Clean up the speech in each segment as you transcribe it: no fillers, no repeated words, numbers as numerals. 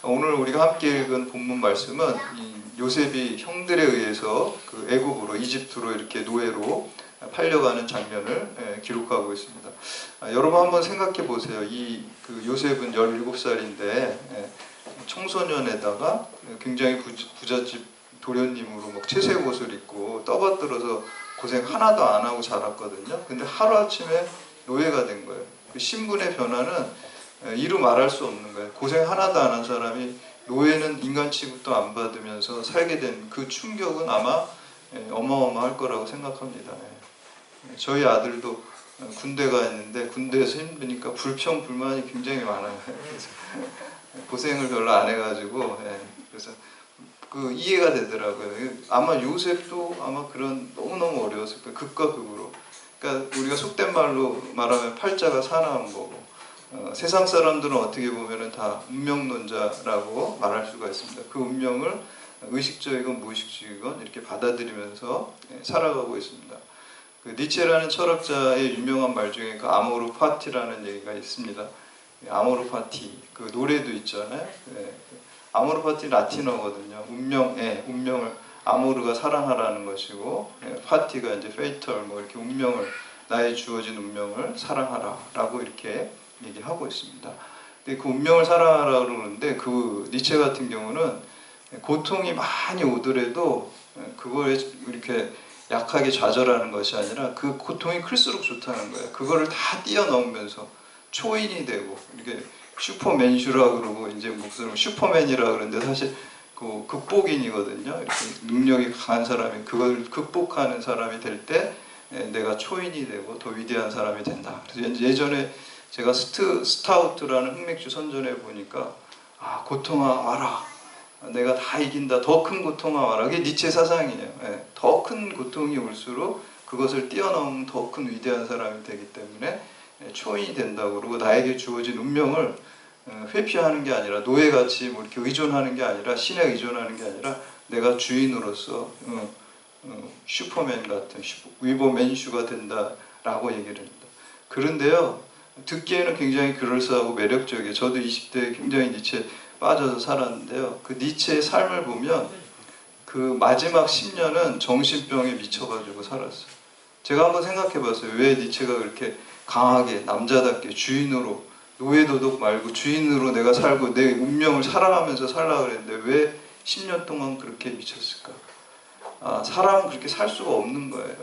오늘 우리가 함께 읽은 본문 말씀은 이 요셉이 형들에 의해서 그 애굽으로 이집트로 이렇게 노예로 팔려가는 장면을 기록하고 있습니다. 여러분 한번 생각해 보세요. 그 요셉은 17살인데 청소년에다가 굉장히 부잣집 도련님으로 막 채색 옷을 입고 떠받들어서 고생 하나도 안 하고 자랐거든요. 근데 하루아침에 노예가 된 거예요. 그 신분의 변화는 이루 말할 수 없는 거예요. 고생 하나도 안 한 사람이 노예는 인간 취급도 안 받으면서 살게 된 그 충격은 아마 어마어마할 거라고 생각합니다. 저희 아들도 군대가 있는데 군대에서 힘드니까 불평불만이 굉장히 많아요. 그래서 고생을 별로 안 해가지고 그래서 그 이해가 되더라고요. 아마 요셉도 아마 그런 너무너무 어려웠을 거예요. 극과 극으로. 그러니까 우리가 속된 말로 말하면 팔자가 사나운 거고 세상 사람들은 어떻게 보면 다 운명론자라고 말할 수가 있습니다. 그 운명을 의식적이건 무의식적이건 이렇게 받아들이면서 살아가고 있습니다. 그 니체라는 철학자의 유명한 말 중에 그 아모르 파티라는 얘기가 있습니다. 아모르 파티 그 노래도 있잖아요. 아모르 파티 라틴어거든요. 운명을 아모르가 사랑하라는 것이고 파티가 이제 페이털 뭐 이렇게 운명을 나의 주어진 운명을 사랑하라라고 이렇게 얘기하고 있습니다. 근데 그 운명을 사랑하라고 그러는데 그 니체 같은 경우는 고통이 많이 오더라도 그거에 이렇게 약하게 좌절하는 것이 아니라 그 고통이 클수록 좋다는 거예요. 그거를 다 뛰어넘으면서 초인이 되고 이렇게 슈퍼맨슈라고 그러고 이제 무슨 슈퍼맨이라고 그러는데 사실 그 극복인이거든요. 이렇게 능력이 강한 사람이 그걸 극복하는 사람이 될 때 내가 초인이 되고 더 위대한 사람이 된다. 그래서 예전에 제가 스타우트라는 흑맥주 선전해 보니까 고통아 와라. 내가 다 이긴다. 더 큰 고통아 와라. 그게 니체 사상이에요. 더 큰 고통이 올수록 그것을 뛰어넘은 더 큰 위대한 사람이 되기 때문에 초인이 된다고 그러고 나에게 주어진 운명을 회피하는 게 아니라 노예같이 뭐 이렇게 의존하는 게 아니라 신에 의존하는 게 아니라 내가 주인으로서 슈퍼맨 같은 위버맨슈가 된다라고 얘기를 합니다. 그런데요 듣기에는 굉장히 그럴싸하고 매력적이에요. 저도 20대에 굉장히 니체에 빠져서 살았는데요. 그 니체의 삶을 보면 그 마지막 10년은 정신병에 미쳐가지고 살았어요. 제가 한번 생각해 봤어요. 왜 니체가 그렇게 강하게 남자답게 주인으로 노예도덕 말고 주인으로 내가 살고 내 운명을 살아가면서 살라 그랬는데 왜 10년 동안 그렇게 미쳤을까? 사람은 그렇게 살 수가 없는 거예요.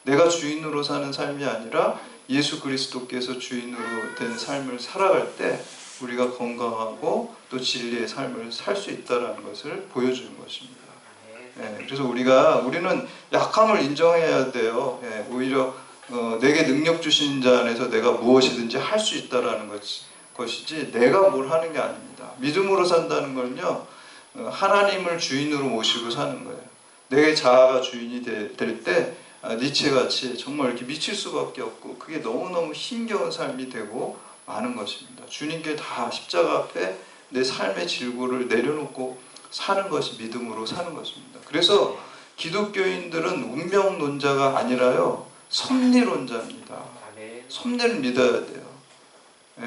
내가 주인으로 사는 삶이 아니라 예수 그리스도께서 주인으로 된 삶을 살아갈 때 우리가 건강하고 또 진리의 삶을 살 수 있다는 것을 보여주는 것입니다. 그래서 우리는 약함을 인정해야 돼요. 오히려 내게 능력 주신 자 안에서 내가 무엇이든지 할 수 있다라는 것이지 내가 뭘 하는 게 아닙니다. 믿음으로 산다는 건요 하나님을 주인으로 모시고 사는 거예요. 내 자아가 주인이 될 때 니체같이 정말 이렇게 미칠 수밖에 없고 그게 너무너무 힘겨운 삶이 되고 마는 것입니다. 주님께 다 십자가 앞에 내 삶의 질고를 내려놓고 사는 것이 믿음으로 사는 것입니다. 그래서 기독교인들은 운명론자가 아니라요 섭리론자입니다. 섭리를 믿어야 돼요.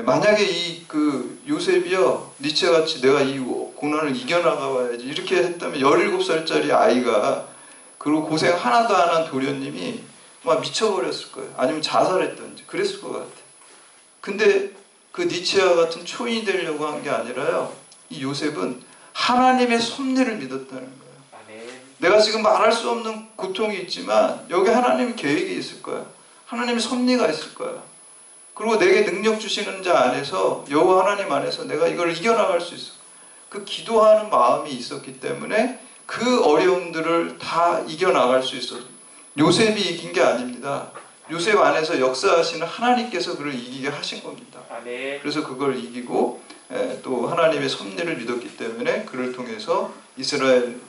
만약에 그 요셉이요 니체같이 내가 이 고난을 이겨나가봐야지 이렇게 했다면 17살짜리 아이가 그리고 고생 하나도 안 한 도련님이 막 미쳐버렸을 거예요. 아니면 자살했던지 그랬을 것 같아요. 근데 그 니체와 같은 초인이 되려고 한 게 아니라요 이 요셉은 하나님의 섭리를 믿었다는 거예요. 내가 지금 말할 수 없는 고통이 있지만 여기 하나님 계획이 있을 거야. 하나님의 섭리가 있을 거야. 그리고 내게 능력 주시는 자 안에서 여호와 하나님 안에서 내가 이걸 이겨나갈 수 있어. 그 기도하는 마음이 있었기 때문에 그 어려움들을 다 이겨나갈 수 있어요. 요셉이 이긴 게 아닙니다. 요셉 안에서 역사하시는 하나님께서 그를 이기게 하신 겁니다. 그래서 그걸 이기고 또 하나님의 섭리를 믿었기 때문에 그를 통해서 이스라엘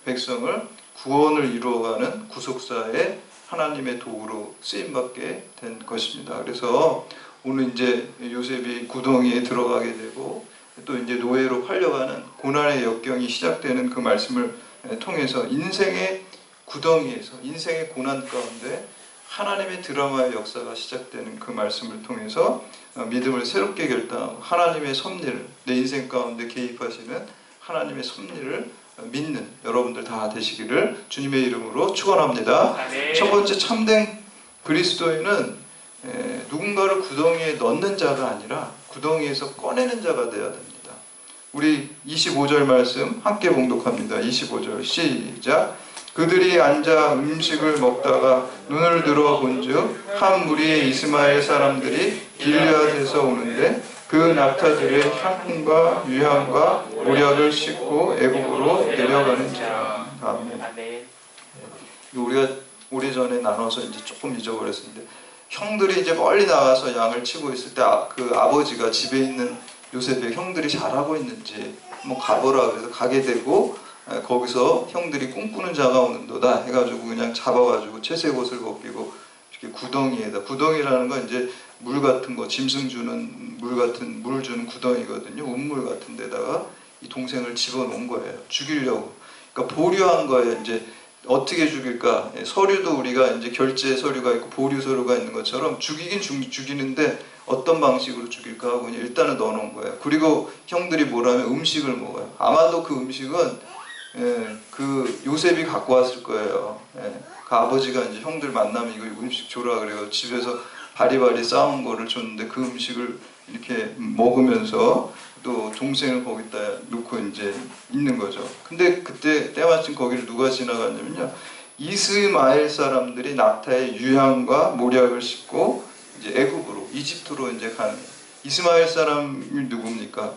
백성을 구원을 이루어가는 구속사의 하나님의 도구로 쓰임받게 된 것입니다. 그래서 오늘 이제 요셉이 구덩이에 들어가게 되고 또 이제 노예로 팔려가는 고난의 역경이 시작되는 그 말씀을 통해서 인생의 구덩이에서 인생의 고난 가운데 하나님의 드라마의 역사가 시작되는 그 말씀을 통해서 믿음을 새롭게 결단하고 하나님의 섭리를 내 인생 가운데 개입하시는 하나님의 섭리를 믿는 여러분들 다 되시기를 주님의 이름으로 축원합니다. 첫 번째 참된 그리스도인은 누군가를 구덩이에 넣는 자가 아니라 구덩이에서 꺼내는 자가 되어야 됩니다. 우리 25절 말씀 함께 봉독합니다. 25절 시작. 그들이 앉아 음식을 먹다가 눈을 들어 본즉 한 무리의 이스마엘 사람들이 길르앗에서 오는데 그 낙타들의 향품과 유향과 모략을 싣고 애국으로 내려가는지라. 아멘. 우리가 오래전에 나눠서 이제 조금 잊어버렸는데 형들이 이제 멀리 나가서 양을 치고 있을 때 그 아버지가 집에 있는 요셉의 형들이 잘하고 있는지 한번 가보라 그래서 가게 되고 거기서 형들이 꿈꾸는 자가 오는도다 해가지고 그냥 잡아가지고 채색 옷을 벗기고 이렇게 구덩이라는 건 이제 물 같은 거 짐승 주는 물 주는 구덩이거든요. 운물 같은 데다가 이 동생을 집어넣은 거예요. 죽이려고. 그러니까 보류한 거예요. 이제 어떻게 죽일까? 서류도 우리가 이제 결제 서류가 있고 보류 서류가 있는 것처럼 죽이긴 죽이는데 어떤 방식으로 죽일까 하고 그냥 일단은 넣어놓은 거예요. 그리고 형들이 뭐라면 음식을 먹어요. 아마도 그 음식은 그 요셉이 갖고 왔을 거예요. 그 아버지가 이제 형들 만나면 이거 음식 줘라 그래요. 집에서 바리바리 싸운 거를 줬는데 그 음식을 이렇게 먹으면서 또 동생을 거기다 놓고 이제 있는 거죠. 근데 그때 때마침 거기를 누가 지나갔냐면요. 이스마엘 사람들이 낙타의 유향과 모략을 싣고 이제 애굽으로 이집트로 이제 가는 거예요. 이스마엘 사람이 누굽니까?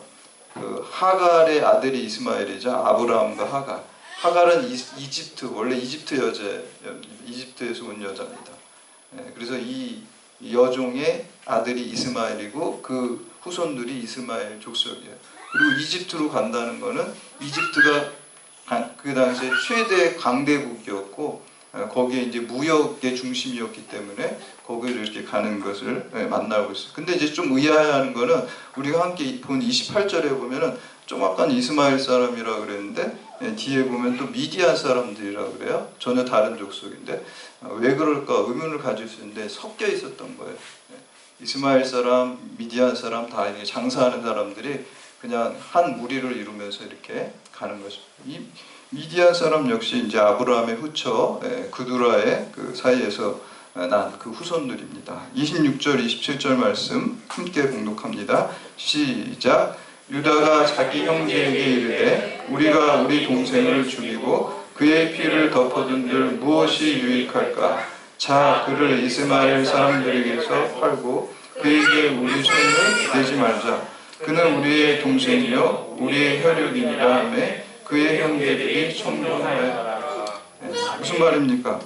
그 하갈의 아들이 이스마엘이죠. 아브라함과 하갈. 하갈은 이집트 원래 이집트 이집트에서 온 여자입니다. 그래서 이 여종의 아들이 이스마엘이고 그 후손들이 이스마엘 족속이에요. 그리고 이집트로 간다는 거는 이집트가 그 당시에 최대 강대국이었고 거기에 이제 무역의 중심이었기 때문에 거기를 이렇게 가는 것을 만나고 있어요. 근데 이제 좀 의아해하는 거는 우리가 함께 본 28절에 보면은 좀 아까 이스마엘 사람이라 그랬는데 뒤에 보면 또 미디안 사람들이라 그래요. 전혀 다른 족속인데 왜 그럴까 의문을 가질 수 있는데 섞여 있었던 거예요. 이스마엘 사람, 미디안 사람 다 이렇게 장사하는 사람들이 그냥 한 무리를 이루면서 이렇게 가는 것입니다. 이 미디안 사람 역시 이제 아브라함의 후처 그두라의 그 사이에서 난 그 후손들입니다. 26절, 27절 말씀 함께 봉독합니다. 시작. 유다가 자기 형제에게 이르되 우리가 우리 동생을 죽이고 그의 피를 덮어둔들 무엇이 유익할까? 자, 그를 이스마엘 사람들에게서 팔고 그에게 우리 손을 내지 말자. 그는 우리의 동생이요 우리의 혈육이니라 하매 그의 형제들이 청종하였다. 무슨 말입니까?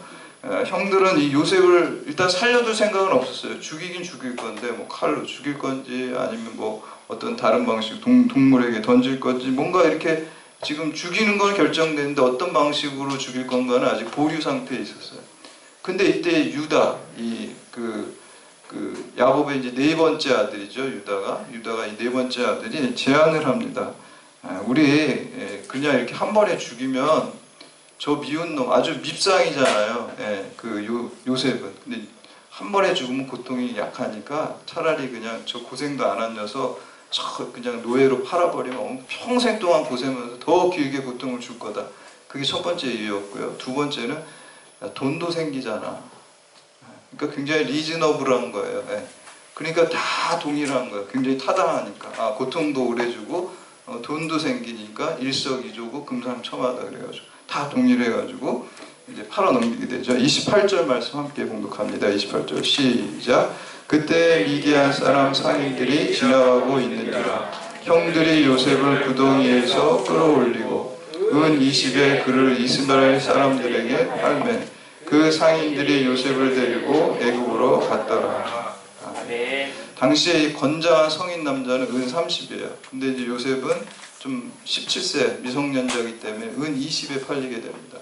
형들은 이 요셉을 일단 살려둘 생각은 없었어요. 죽이긴 죽일 건데 뭐 칼로 죽일 건지 아니면 뭐 어떤 다른 방식 동물에게 던질 건지 뭔가 이렇게 지금 죽이는 건 결정됐는데 어떤 방식으로 죽일 건가는 아직 보류 상태에 있었어요. 근데 이때 유다 그 야곱의 이제 네 번째 아들이죠. 유다가 이 네 번째 아들이 제안을 합니다. 우리 그냥 이렇게 한 번에 죽이면 저 미운 놈 아주 밉상이잖아요. 그 요셉은. 근데 한 번에 죽으면 고통이 약하니까 차라리 그냥 저 고생도 안 한 녀석 저 그냥 노예로 팔아버리면 평생 동안 고생하면서 더 길게 고통을 줄 거다. 그게 첫 번째 이유였고요. 두 번째는 돈도 생기잖아. 그러니까 굉장히 리즈너블한 거예요. 그러니까 다 동일한 거예요. 굉장히 타당하니까. 고통도 오래 주고 돈도 생기니까 일석이조고 금상첨화다 그래가지고 다 동일해가지고 이제 팔아넘기게 되죠. 28절 말씀 함께 봉독합니다. 28절 시작. 그때 미디안 사람 상인들이 지나가고 있는지라 형들이 요셉을 구덩이에서 끌어올리고 은 20에 그를 이스마엘 사람들에게 팔매 그 상인들이 요셉을 데리고 애굽으로 갔더라. 당시에 이 건장한 성인 남자는 은 30이에요. 근데 이제 요셉은 좀 17세 미성년자이기 때문에 은 20에 팔리게 됩니다.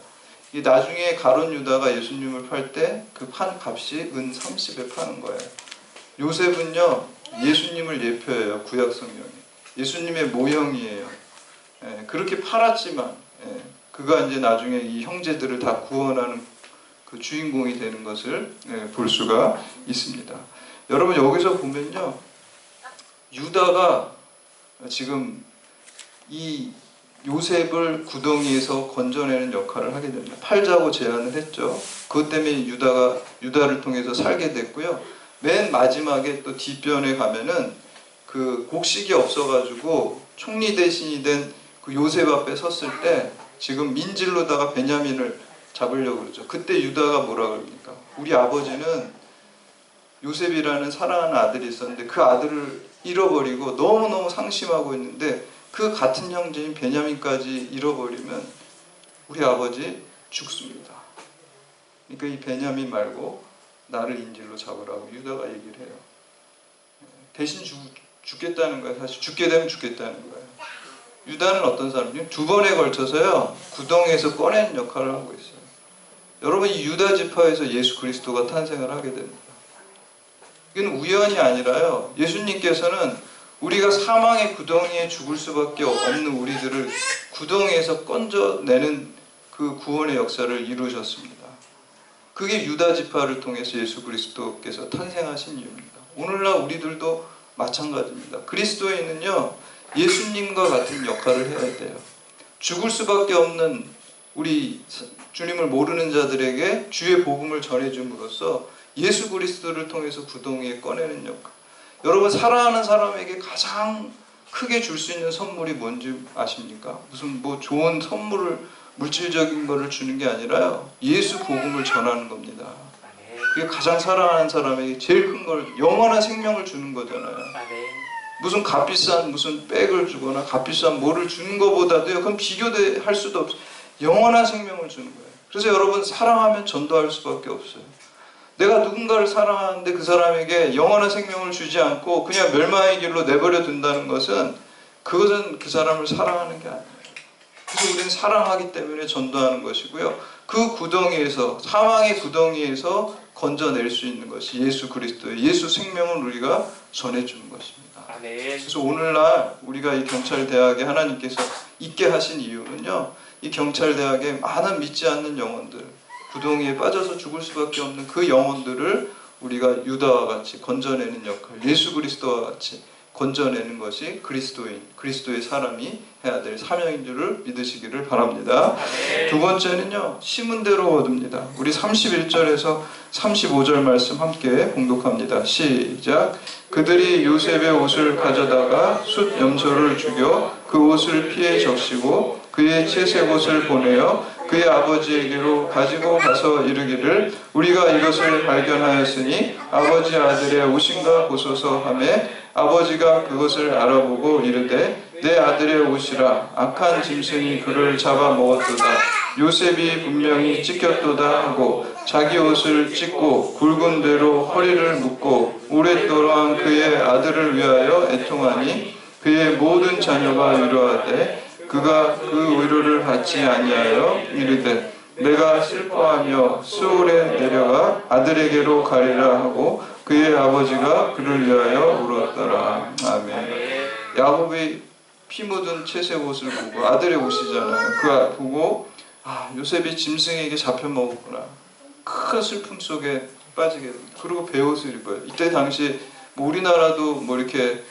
이 나중에 가룟 유다가 예수님을 팔 때 그 판 값이 은 30에 파는 거예요. 요셉은요 예수님을 예표해요. 구약 성경이 예수님의 모형이에요. 그렇게 팔았지만 그가 이제 나중에 이 형제들을 다 구원하는 그 주인공이 되는 것을 볼 수가 있습니다. 여러분 여기서 보면요 유다가 지금 이 요셉을 구덩이에서 건져내는 역할을 하게 됩니다. 팔자고 제안을 했죠. 그것 때문에 유다를 통해서 살게 됐고요. 맨 마지막에 또 뒷변에 가면은 그 곡식이 없어가지고 총리 대신이 된 그 요셉 앞에 섰을 때 지금 민질로다가 베냐민을 잡으려고 그러죠. 그때 유다가 뭐라 그럽니까? 우리 아버지는 요셉이라는 사랑하는 아들이 있었는데 그 아들을 잃어버리고 너무너무 상심하고 있는데 그 같은 형제인 베냐민까지 잃어버리면 우리 아버지 죽습니다. 그러니까 이 베냐민 말고 나를 인질로 잡으라고 유다가 얘기를 해요. 대신 죽겠다는 거예요. 사실 죽게 되면 죽겠다는 거예요. 유다는 어떤 사람이요? 두 번에 걸쳐서요 구덩이에서 꺼내는 역할을 하고 있어요. 여러분, 이 유다 지파에서 예수 그리스도가 탄생을 하게 됩니다. 이건 우연이 아니라요, 예수님께서는 우리가 사망의 구덩이에 죽을 수밖에 없는 우리들을 구덩이에서 건져내는 그 구원의 역사를 이루셨습니다. 그게 유다 지파를 통해서 예수 그리스도께서 탄생하신 이유입니다. 오늘날 우리들도 마찬가지입니다. 그리스도인은요 예수님과 같은 역할을 해야 돼요. 죽을 수밖에 없는 우리 주님을 모르는 자들에게 주의 복음을 전해줌으로써 예수 그리스도를 통해서 구덩이에 꺼내는 역할. 여러분, 사랑하는 사람에게 가장 크게 줄 수 있는 선물이 뭔지 아십니까? 무슨 뭐 좋은 선물을, 물질적인 거를 주는 게 아니라요, 예수 복음을 전하는 겁니다. 그게 가장 사랑하는 사람에게 제일 큰 걸, 영원한 생명을 주는 거잖아요. 무슨 값비싼 무슨 백을 주거나 값비싼 뭐를 주는 것보다도요, 그건 비교할 수도 없어요. 영원한 생명을 주는 거예요. 그래서 여러분, 사랑하면 전도할 수밖에 없어요. 내가 누군가를 사랑하는데 그 사람에게 영원한 생명을 주지 않고 그냥 멸망의 길로 내버려 둔다는 것은, 그것은 그 사람을 사랑하는 게 아니에요. 그래서 우리는 사랑하기 때문에 전도하는 것이고요, 그 구덩이에서, 사망의 구덩이에서 건져낼 수 있는 것이 예수 그리스도의 예수 생명을 우리가 전해주는 것입니다. 그래서 오늘날 우리가 이 경찰대학에 하나님께서 있게 하신 이유는요, 이 경찰대학에 많은 믿지 않는 영혼들, 구덩이에 빠져서 죽을 수밖에 없는 그 영혼들을 우리가 유다와 같이 건져내는 역할, 예수 그리스도와 같이 건져내는 것이 그리스도의 사람이 해야 될 사명인 줄을 믿으시기를 바랍니다. 두 번째는요, 심은 대로 얻습니다. 우리 31절에서 35절 말씀 함께 봉독합니다. 시작. 그들이 요셉의 옷을 가져다가 숫 염소를 죽여 그 옷을 피에 적시고 그의 채색 옷을 보내어 그의 아버지에게로 가지고 가서 이르기를, 우리가 이것을 발견하였으니 아버지 아들의 옷인가 보소서 하매, 아버지가 그것을 알아보고 이르되 내 아들의 옷이라, 악한 짐승이 그를 잡아먹었도다. 요셉이 분명히 찢겼도다 하고 자기 옷을 찢고 굵은 대로 허리를 묶고 오랫동안 그의 아들을 위하여 애통하니 그의 모든 자녀가 위로하되 그가 그 위로를 받지 아니하여 이르되 내가 슬퍼하며 수월에 내려가 아들에게로 가리라 하고 그의 아버지가 그를 위하여 울었더라. 아멘. 야곱이 피 묻은 채색 옷을 보고, 아들의 옷이잖아요, 그거 보고 요셉이 짐승에게 잡혀 먹었구나, 큰 슬픔 속에 빠지게 됩니다. 그리고 베옷을 입어요. 이때 당시 뭐 우리나라도 뭐 이렇게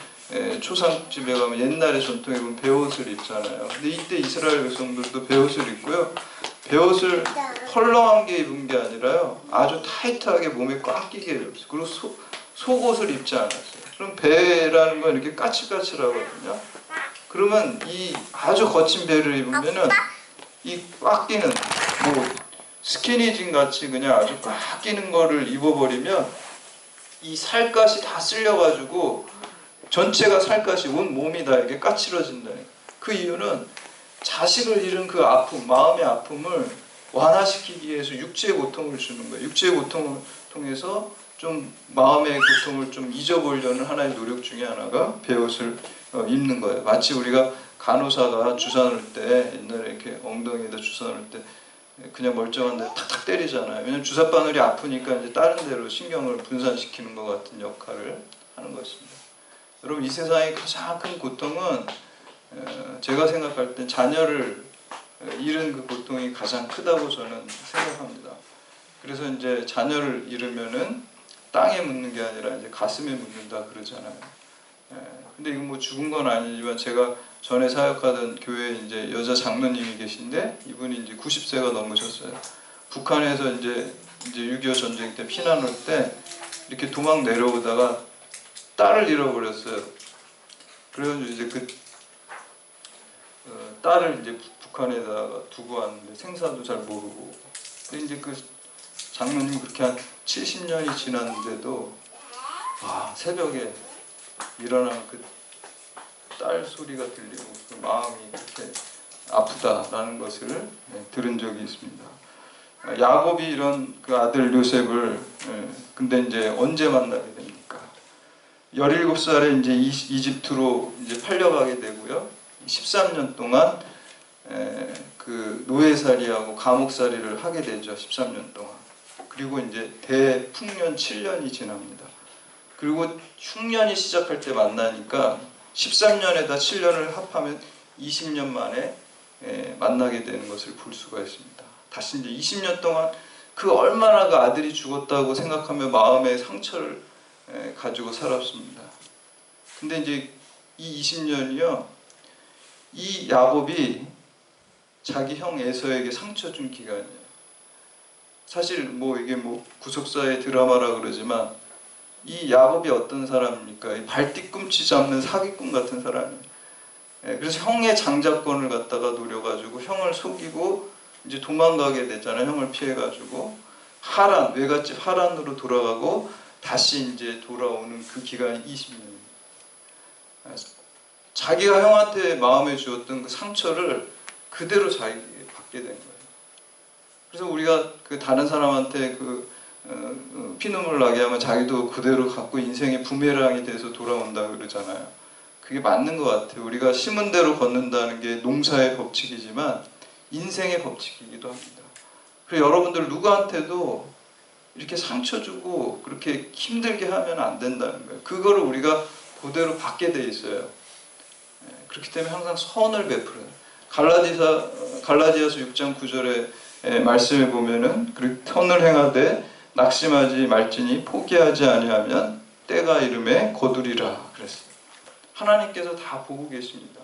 초상집에 가면 옛날에 전통에 보면 베옷을 입잖아요. 근데 이때 이스라엘 백성들도 베옷을 입고요, 베옷을 헐렁한 게 입은 게 아니라요, 아주 타이트하게 몸에 꽉 끼게 입었어요. 그리고 속옷을 입지 않았어요. 그럼 배라는 건 이렇게 까칠까칠하거든요. 그러면 이 아주 거친 배를 입으면은 이 꽉 끼는, 뭐 스키니진 같이 그냥 아주 꽉 끼는 거를 입어버리면 이 살갗이 다 쓸려가지고 전체가 살갗이, 온 몸이 다 이렇게 까칠해진다니까. 그 이유는 자식을 잃은 그 아픔, 마음의 아픔을 완화시키기 위해서 육체의 고통을 주는 거예요. 육체의 고통을 통해서 좀 마음의 고통을 좀 잊어보려는 하나의 노력 중에 하나가 베옷을 입는 거예요. 마치 우리가 간호사가 주사 놓을 때, 옛날에 이렇게 엉덩이에다 주사 놓을 때 그냥 멀쩡한 데 탁탁 때리잖아요. 왜냐면 주사 바늘이 아프니까 이제 다른 데로 신경을 분산시키는 것 같은 역할을 하는 것입니다. 여러분, 이 세상의 가장 큰 고통은 제가 생각할 땐 자녀를 잃은 그 고통이 가장 크다고 저는 생각합니다. 그래서 이제 자녀를 잃으면은 땅에 묻는 게 아니라 이제 가슴에 묻는다 그러잖아요. 근데 이건 뭐 죽은 건 아니지만 제가 전에 사역하던 교회에 이제 여자 장로님이 계신데 이분이 이제 90세가 넘으셨어요. 북한에서 이제 6.25 전쟁 때 피난 올 때 이렇게 도망 내려오다가 딸을 잃어버렸어요. 그래가지고 이제 그 딸을 이제 북한에다가 두고 왔는데 생사도 잘 모르고. 근데 이제 그 장로님 그렇게 한 70년이 지났는데도 새벽에 일어나면 그 딸 소리가 들리고 그 마음이 그렇게 아프다라는 것을 들은 적이 있습니다. 야곱이 이런 그 아들 요셉을 근데 이제 언제 만나게 됩니까? 17살에 이제 이집트로 이제 팔려가게 되고요. 13년 동안 그 노예살이하고 감옥살이를 하게 되죠. 13년 동안. 그리고 이제 대풍년 7년이 지납니다. 그리고 흉년이 시작할 때 만나니까 13년에다 7년을 합하면 20년 만에 만나게 되는 것을 볼 수가 있습니다. 다시 이제 20년 동안 그 얼마나 그 아들이 죽었다고 생각하며 마음의 상처를 가지고 살았습니다. 근데 이제 이 20년이요, 이 야곱이 자기 형 에서에게 상처 준 기간이에요. 사실 뭐 이게 뭐 구속사의 드라마라 그러지만 이 야곱이 어떤 사람입니까? 이 발뒤꿈치 잡는 사기꾼 같은 사람이에요. 그래서 형의 장자권을 갖다가 노려가지고 형을 속이고 이제 도망가게 되잖아요. 형을 피해가지고 하란, 외갓집 하란으로 돌아가고 다시 이제 돌아오는 그 기간이 20년입니다. 자기가 형한테 마음에 주었던 그 상처를 그대로 자기에게 받게 된 거예요. 그래서 우리가 그 다른 사람한테 그 피눈물 나게 하면 자기도 그대로 갖고 인생의 부메랑이 돼서 돌아온다 그러잖아요. 그게 맞는 것 같아요. 우리가 심은 대로 걷는다는 게 농사의 법칙이지만 인생의 법칙이기도 합니다. 그래서 여러분들 누구한테도 이렇게 상처 주고 그렇게 힘들게 하면 안 된다는 거예요. 그거를 우리가 그대로 받게 돼 있어요. 그렇기 때문에 항상 선을 베풀어요. 갈라디아서 6장 9절에 말씀을 보면은 선을 행하되 낙심하지 말지니 포기하지 아니하면 때가 이름에 거두리라 그랬어요. 하나님께서 다 보고 계십니다.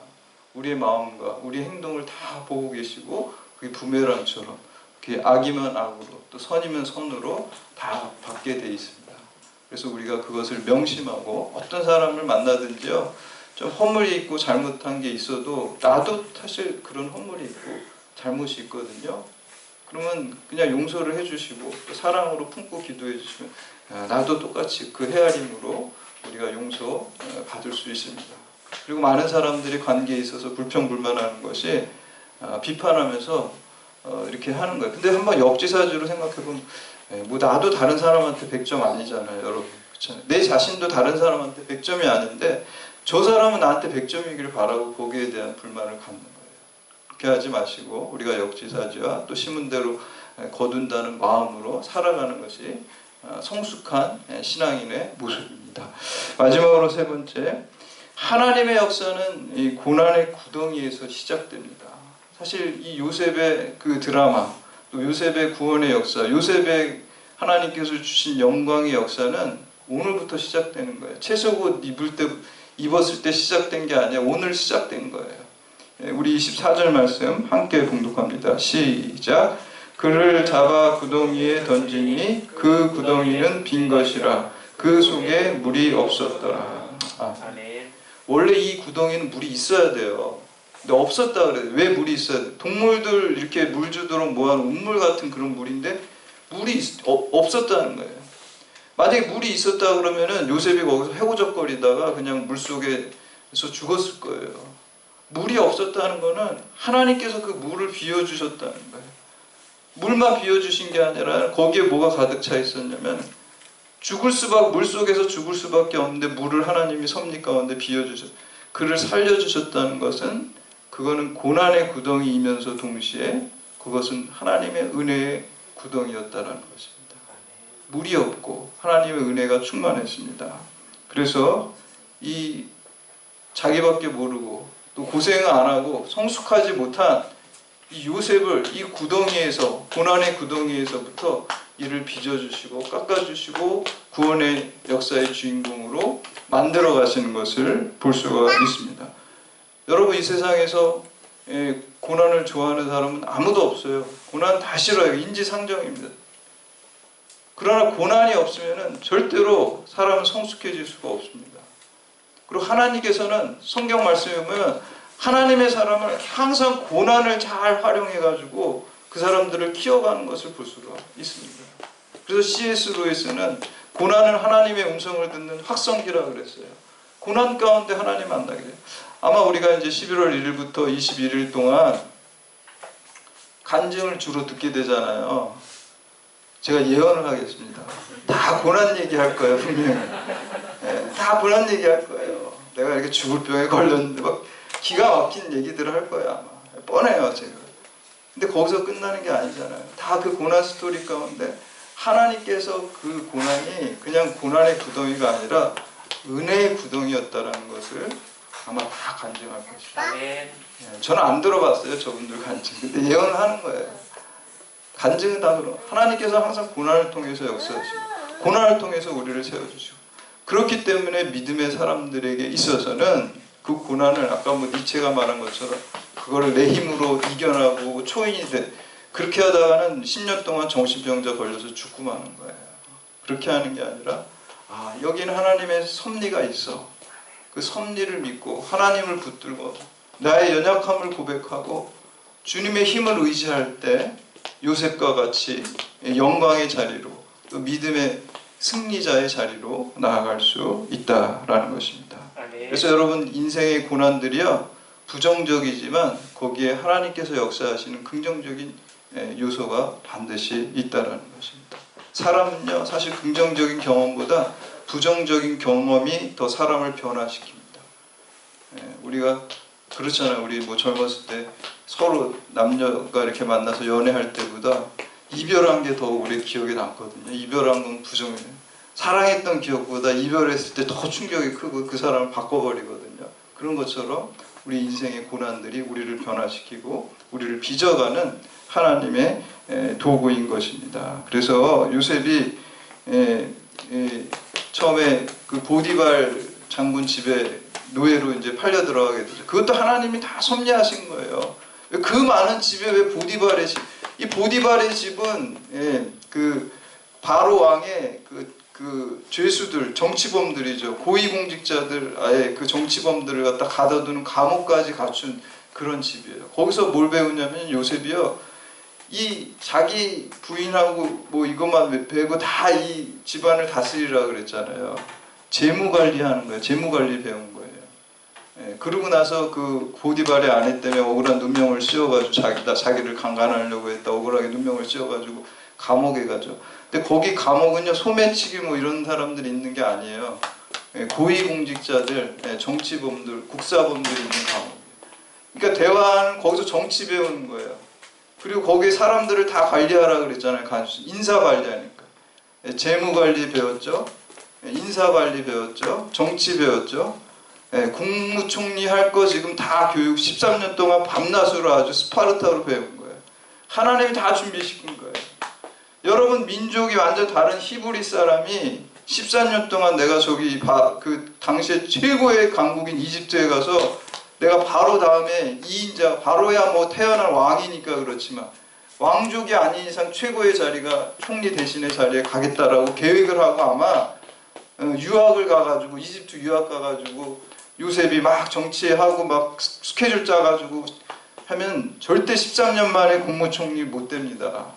우리의 마음과 우리 행동을 다 보고 계시고 그게 부메랑처럼 그게 악이면 악으로 또 선이면 선으로 다 받게 돼 있습니다. 그래서 우리가 그것을 명심하고 어떤 사람을 만나든지요, 좀 허물이 있고 잘못한 게 있어도 나도 사실 그런 허물이 있고 잘못이 있거든요. 그러면 그냥 용서를 해주시고 또 사랑으로 품고 기도해 주시면 나도 똑같이 그 헤아림으로 우리가 용서 받을 수 있습니다. 그리고 많은 사람들이 관계에 있어서 불평불만하는 것이 비판하면서 이렇게 하는 거예요. 근데 한번 역지사지로 생각해보면 뭐 나도 다른 사람한테 100점 아니잖아요, 여러분. 그렇잖아요. 내 자신도 다른 사람한테 100점이 아닌데 저 사람은 나한테 100점이기를 바라고 거기에 대한 불만을 갖는 거예요. 그렇게 하지 마시고 우리가 역지사지와 또 심은 대로 거둔다는 마음으로 살아가는 것이 성숙한 신앙인의 모습입니다. 마지막으로 세 번째, 하나님의 역사는 이 고난의 구덩이에서 시작됩니다. 사실 이 요셉의 그 드라마, 또 요셉의 구원의 역사, 요셉의 하나님께서 주신 영광의 역사는 오늘부터 시작되는 거예요. 채속옷 입었을 때 시작된 게 아니라 오늘 시작된 거예요. 우리 24절 말씀 함께 봉독합니다. 시작. 그를 잡아 구덩이에 던지니 그 구덩이는 빈 것이라 그 속에 물이 없었더라. 원래 이 구덩이는 물이 있어야 돼요. 근데 없었다 그래요. 왜 물이 있어야 돼? 동물들 이렇게 물 주도록 모아놓은 우물 같은 그런 물인데 물이 없었다는 거예요. 만약에 물이 있었다 그러면은 요셉이 거기서 해고적거리다가 그냥 물속에서 죽었을 거예요. 물이 없었다는 거는 하나님께서 그 물을 비워주셨다는 거예요. 물만 비워주신 게 아니라 거기에 뭐가 가득 차 있었냐면 물속에서 죽을 수밖에 없는데 물을 하나님이 섭리 가운데 비워주셨어요. 그를 살려주셨다는 것은 그거는 고난의 구덩이이면서 동시에 그것은 하나님의 은혜의 구덩이였다라는 것입니다. 물이 없고 하나님의 은혜가 충만했습니다. 그래서 이 자기밖에 모르고 또 고생을 안 하고 성숙하지 못한 이 요셉을 이 구덩이에서, 고난의 구덩이에서부터 이를 빚어주시고 깎아주시고 구원의 역사의 주인공으로 만들어 가시는 것을 볼 수가 있습니다. 여러분 이 세상에서 고난을 좋아하는 사람은 아무도 없어요. 고난 다 싫어요. 인지상정입니다. 그러나 고난이 없으면 절대로 사람은 성숙해질 수가 없습니다. 그리고 하나님께서는 성경 말씀에 보면 하나님의 사람을 항상 고난을 잘 활용해가지고 그 사람들을 키워가는 것을 볼 수가 있습니다. 그래서 C.S. 루이스는 고난은 하나님의 음성을 듣는 확성기라 그랬어요. 고난 가운데 하나님 만나게 돼요. 아마 우리가 이제 11월 1일부터 21일 동안 간증을 주로 듣게 되잖아요. 제가 예언을 하겠습니다. 다 고난 얘기할 거예요, 분명히. 네, 다 고난 얘기할 거예요. 내가 이렇게 죽을 병에 걸렸는데 막 기가 막힌 얘기들을 할 거예요, 아마. 뻔해요, 제가. 근데 거기서 끝나는 게 아니잖아요. 다 그 고난 스토리 가운데 하나님께서 그 고난이 그냥 고난의 구덩이가 아니라 은혜의 구덩이였다는 것을 아마 다 간증할 것이다. 네, 저는 안 들어봤어요, 저분들 간증. 근데 예언을 하는 거예요. 간증은 다 그런. 하나님께서 항상 고난을 통해서 역사하시고 고난을 통해서 우리를 세워주시고 그렇기 때문에 믿음의 사람들에게 있어서는 그 고난을 아까 뭐 니체가 말한 것처럼 그거를 내 힘으로 이겨나고 초인이 돼 그렇게 하다가는 10년 동안 정신병자 걸려서 죽고 마는 거예요. 그렇게 하는 게 아니라 여기는 하나님의 섭리가 있어. 그 섭리를 믿고 하나님을 붙들고 나의 연약함을 고백하고 주님의 힘을 의지할 때 요셉과 같이 영광의 자리로 또 믿음의 승리자의 자리로 나아갈 수 있다라는 것입니다. 그래서 여러분 인생의 고난들이요 부정적이지만 거기에 하나님께서 역사하시는 긍정적인 요소가 반드시 있다라는 것입니다. 사람은요 사실 긍정적인 경험보다 부정적인 경험이 더 사람을 변화시킵니다. 우리가 그렇잖아요. 우리 뭐 젊었을 때 서로 남녀가 이렇게 만나서 연애할 때보다 이별한 게 더 우리 기억에 남거든요. 이별한 건 부정이에요. 사랑했던 기억보다 이별했을 때 더 충격이 크고 그 사람을 바꿔버리거든요. 그런 것처럼 우리 인생의 고난들이 우리를 변화시키고 우리를 빚어가는 하나님의 도구인 것입니다. 그래서 요셉이 처음에 그 보디발 장군 집에 노예로 이제 팔려 들어가게 되죠. 그것도 하나님이 다 섭리하신 거예요. 그 많은 집에 왜 보디발의 집? 이 보디발의 집은 그 바로 왕의 그 죄수들, 정치범들이죠. 고위공직자들, 아예 그 정치범들을 갖다 가둬두는 감옥까지 갖춘 그런 집이에요. 거기서 뭘 배우냐면 요셉이요, 이 자기 부인하고 뭐 이것만 배우고 다 이 집안을 다스리라 그랬잖아요. 재무 관리하는 거예요. 재무 관리 배운 거예요. 그러고 나서 그 보디발의 아내 때문에 억울한 누명을 씌워가지고 자기를 강간하려고 했다. 억울하게 누명을 씌워가지고 감옥에 가죠. 근데 거기 감옥은요 소매치기 뭐 이런 사람들이 있는 게 아니에요. 고위공직자들, 정치범들, 국사범들이 있는 감옥. 그러니까 대화는 거기서 정치 배우는 거예요. 그리고 거기 사람들을 다 관리하라 그랬잖아요. 인사 관리하니까. 재무 관리 배웠죠. 인사 관리 배웠죠. 정치 배웠죠. 국무총리 할 거 지금 다 교육 13년 동안 밤낮으로 아주 스파르타로 배운 거예요. 하나님이 다 준비시킨 거예요. 여러분 민족이 완전 다른 히브리 사람이 14년 동안 내가 저기 그 당시에 최고의 강국인 이집트에 가서 내가 바로 다음에 2인자 바로야 뭐 태어난 왕이니까 그렇지만 왕족이 아닌 이상 최고의 자리가 총리 대신의 자리에 가겠다라고 계획을 하고 아마 유학을 가가지고 이집트 유학 가가지고 요셉이 막 정치하고 막 스케줄 짜가지고 하면 절대 13년 만에 국무총리 못 됩니다.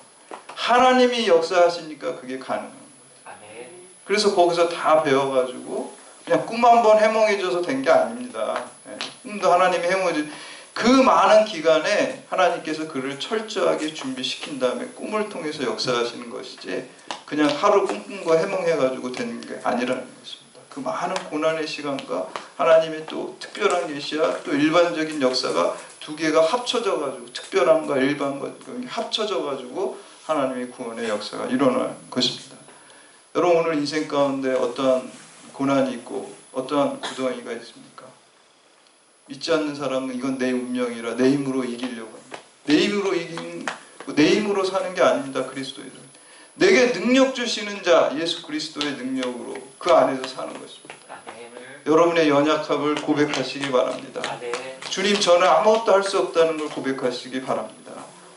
하나님이 역사하시니까 그게 가능한 거예요. 그래서 거기서 다 배워가지고 그냥 꿈 한번 해몽해줘서 된 게 아닙니다. 꿈도 하나님이 해몽해줘. 그 많은 기간에 하나님께서 그를 철저하게 준비시킨 다음에 꿈을 통해서 역사하시는 것이지 그냥 하루 꿈꾼 거 해몽해가지고 되는 게 아니라는 것입니다. 그 많은 고난의 시간과 하나님의 또 특별한 계시와 또 일반적인 역사가 두 개가 합쳐져가지고 특별함과 일반과 합쳐져가지고 하나님의 구원의 역사가 일어날 것입니다. 여러분 오늘 인생 가운데 어떠한 고난이 있고 어떠한 구덩이가 있습니까? 믿지 않는 사람은 이건 내 운명이라 내 힘으로 이기려고 합니다. 내 힘으로 사는 게 아닙니다. 그리스도의 능. 내게 능력 주시는 자 예수 그리스도의 능력으로 그 안에서 사는 것입니다. 여러분의 연약함을 고백하시기 바랍니다. 주님, 저는 아무것도 할 수 없다는 걸 고백하시기 바랍니다.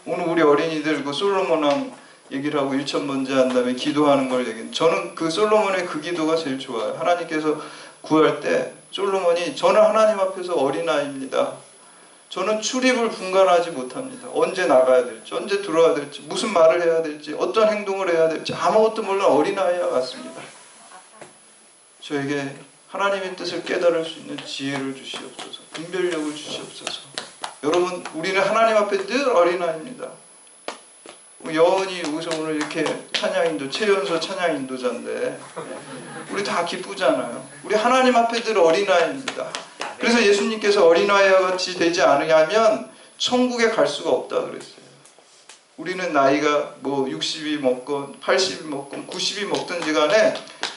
오늘 우리 어린이들 그 솔로몬 왕 얘기를 하고 일천번제한 다음에 기도하는 걸 얘기해요. 저는 그 솔로몬의 그 기도가 제일 좋아요. 하나님께서 구할 때 솔로몬이, 저는 하나님 앞에서 어린아이입니다. 저는 출입을 분간하지 못합니다. 언제 나가야 될지, 언제 들어와야 될지, 무슨 말을 해야 될지, 어떤 행동을 해야 될지 아무것도 몰라 어린아이와 같습니다. 저에게 하나님의 뜻을 깨달을 수 있는 지혜를 주시옵소서. 분별력을 주시옵소서. 여러분, 우리는 하나님 앞에 늘 어린아이입니다. 여은이 여기서 오늘 이렇게 찬양인도, 최연소 찬양인도자인데 우리 다 기쁘잖아요. 우리 하나님 앞에 늘 어린아이입니다. 그래서 예수님께서 어린아이와 같이 되지 않으면 천국에 갈 수가 없다 그랬어요. 우리는 나이가 뭐 60이 먹건 80이 먹건 90이 먹든지 간에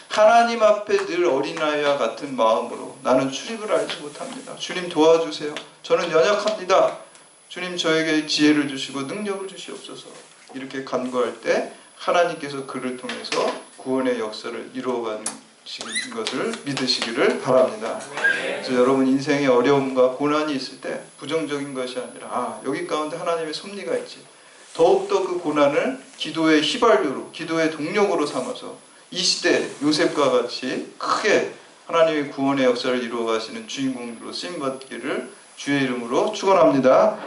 하나님 앞에 늘 어린아이와 같은 마음으로, 나는 출입을 알지 못합니다. 주님 도와주세요. 저는 연약합니다. 주님, 저에게 지혜를 주시고 능력을 주시옵소서. 이렇게 간구할 때 하나님께서 그를 통해서 구원의 역사를 이루어가는 것을 믿으시기를 바랍니다. 그래서 여러분, 인생의 어려움과 고난이 있을 때 부정적인 것이 아니라 여기 가운데 하나님의 섭리가 있지, 더욱더 그 고난을 기도의 휘발유로, 기도의 동력으로 삼아서 이 시대 요셉과 같이 크게 하나님의 구원의 역사를 이루어 가시는 주인공으로 쓰임받기를 주의 이름으로 축원합니다.